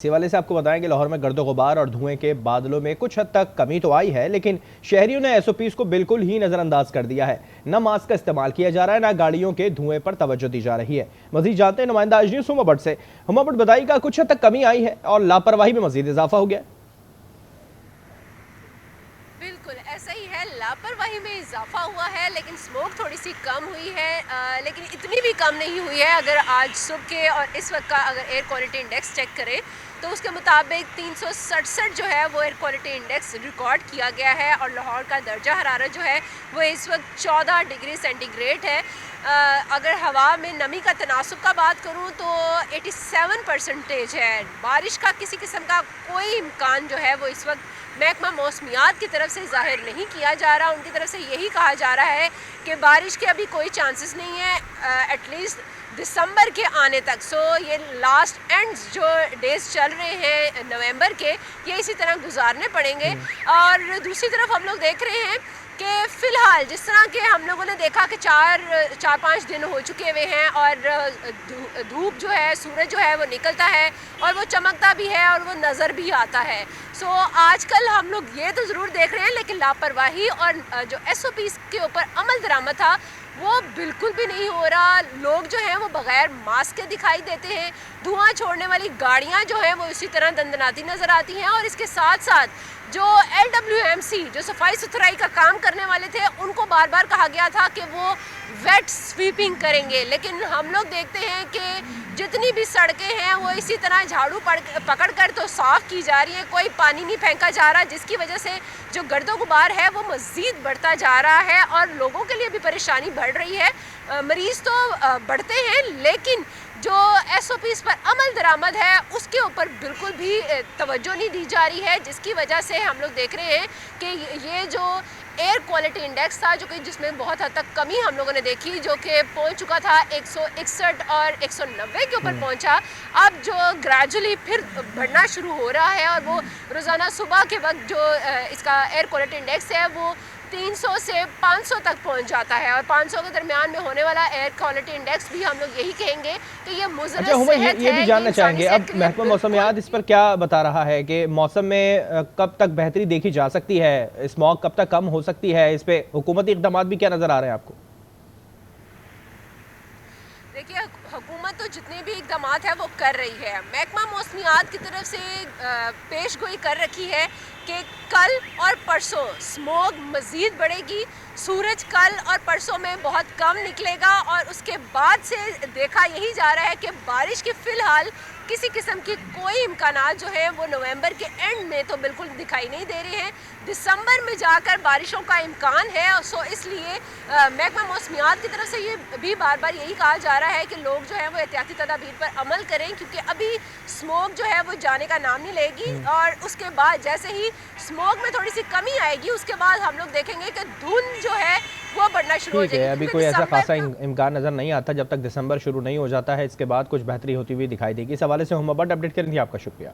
इसी वाले से आपको बताएं कि लाहौर में गर्दो गुबार और धुएं के बादलों में कुछ हद तक कमी तो आई है, लेकिन शहरियों ने एसओपीज को बिल्कुल ही नजरअंदाज कर दिया है। न मास्क का इस्तेमाल किया जा रहा है, न गाड़ियों के धुएं पर तवज्जो दी जा रही है। मजीद जानते हैं नुमाइंदा आज न्यूज़ हुमा भट्ट से। हुमा भट्ट बताइएगा, कुछ हद तक कमी आई है और लापरवाही में मजीद इजाफा हो गया। बिल्कुल ऐसा ही है, लापरवाही में इजाफा हुआ है, लेकिन स्मोक थोड़ी सी कम हुई है, लेकिन इतनी भी कम नहीं हुई है। अगर आज सुबह के और इस वक्त का अगर एयर क्वालिटी इंडेक्स चेक करें तो उसके मुताबिक 367 जो है वो एयर क्वालिटी इंडेक्स रिकॉर्ड किया गया है और लाहौर का दर्जा हरारत जो है वो इस वक्त 14 डिग्री सेंटीग्रेड है। अगर हवा में नमी का तनासुब का बात करूं तो 87% है। बारिश का किसी किस्म का कोई इम्कान जो है वो इस वक्त महकमा मौसमियात की तरफ से जाहिर नहीं किया जा रहा। उनकी तरफ से यही कहा जा रहा है कि बारिश के अभी कोई चांसेस नहीं है एटलीस्ट दिसंबर के आने तक। सो ये लास्ट एंड्स जो डेज चल रहे हैं नवंबर के, ये इसी तरह गुजारने पड़ेंगे। और दूसरी तरफ हम लोग देख रहे हैं कि फ़िलहाल जिस तरह के हम लोगों ने देखा कि चार पाँच दिन हो चुके हुए हैं और धूप जो है, सूरज जो है वो निकलता है और वो चमकता भी है और वो नज़र भी आता है। सो आजकल हम लोग ये तो ज़रूर देख रहे हैं, लेकिन लापरवाही और जो एसओपीज़ के ऊपर अमल दरामद था वो बिल्कुल भी नहीं हो रहा। लोग जो हैं वो बगैर मास्क के दिखाई देते हैं, धुआं छोड़ने वाली गाड़ियां जो हैं वो इसी तरह दंदनाती नज़र आती हैं। और इसके साथ साथ जो LWMC जो सफाई सुथराई का काम करने वाले थे, उनको बार बार कहा गया था कि वो वेट स्वीपिंग करेंगे, लेकिन हम लोग देखते हैं कि जितनी भी सड़कें हैं वो इसी तरह झाड़ू पकड़ कर तो साफ़ की जा रही हैं, कोई पानी नहीं फेंका जा रहा, जिसकी वजह से जो गर्दो गुबार है वो मज़ीद बढ़ता जा रहा है और लोगों के लिए भी परेशानी बढ़ रही है। मरीज़ तो बढ़ते हैं, लेकिन जो एसओपीज़ पर अमल दरामद है उसके ऊपर बिल्कुल भी तवज्जो नहीं दी जा रही है, जिसकी वजह से हम लोग देख रहे हैं कि ये जो एयर क्वालिटी इंडेक्स था, जो कि जिसमें बहुत हद तक कमी हम लोगों ने देखी, जो कि पहुंच चुका था 161 और 190 के ऊपर पहुंचा, अब जो ग्रेजुअली फिर बढ़ना शुरू हो रहा है और वो रोज़ाना सुबह के वक्त जो इसका एयर क्वालिटी इंडेक्स है वो 300 से 500 तक पहुंच जाता है। और 500 के दरमियान में होने वाला एयर क्वालिटी इंडेक्स भी हम लोग यही कहेंगे कि ये मुज़र सेहत ये भी जानना चाहेंगे, अब महकमा मौसमियात इस पर क्या बता रहा है कि मौसम में कब तक बेहतरी देखी जा सकती है, स्मॉग कब तक कम हो सकती है, इस पे हुकूमती इक़दामात भी क्या नज़र आ रहे हैं आपको? देखिए, हुकूमत तो जितने भी इकदाम है वो कर रही है। महकमा मौसमियात की तरफ से पेश गोई कर रखी है कि कल और परसों स्मोग मज़ीद बढ़ेगी। सूरज कल और परसों में बहुत कम निकलेगा और उसके बाद से देखा यही जा रहा है कि बारिश की फ़िलहाल किसी किस्म की कोई इम्कानात जो है वो नवंबर के एंड में तो बिल्कुल दिखाई नहीं दे रहे हैं। दिसंबर में जाकर बारिशों का इम्कान है। सो इसलिए महकमा मौसमियात की तरफ से ये भी बार बार यही कहा जा रहा है कि लोग जो है वो एहतियाती तदाबीर पर अमल करें, क्योंकि अभी स्मोक जो है वो जाने का नाम नहीं लेगी और उसके बाद जैसे ही स्मोक में थोड़ी सी कमी आएगी उसके बाद हम लोग देखेंगे कि धुंध जो है वो बढ़ना शुरू हो जाएगी। अभी कोई ऐसा खासा इम्कान नजर नहीं आता जब तक दिसंबर शुरू नहीं हो जाता है, इसके बाद कुछ बेहतरी होती हुई दिखाई देगी। इस हवाले से हुमा भट्ट अपडेट करेंगे, आपका शुक्रिया।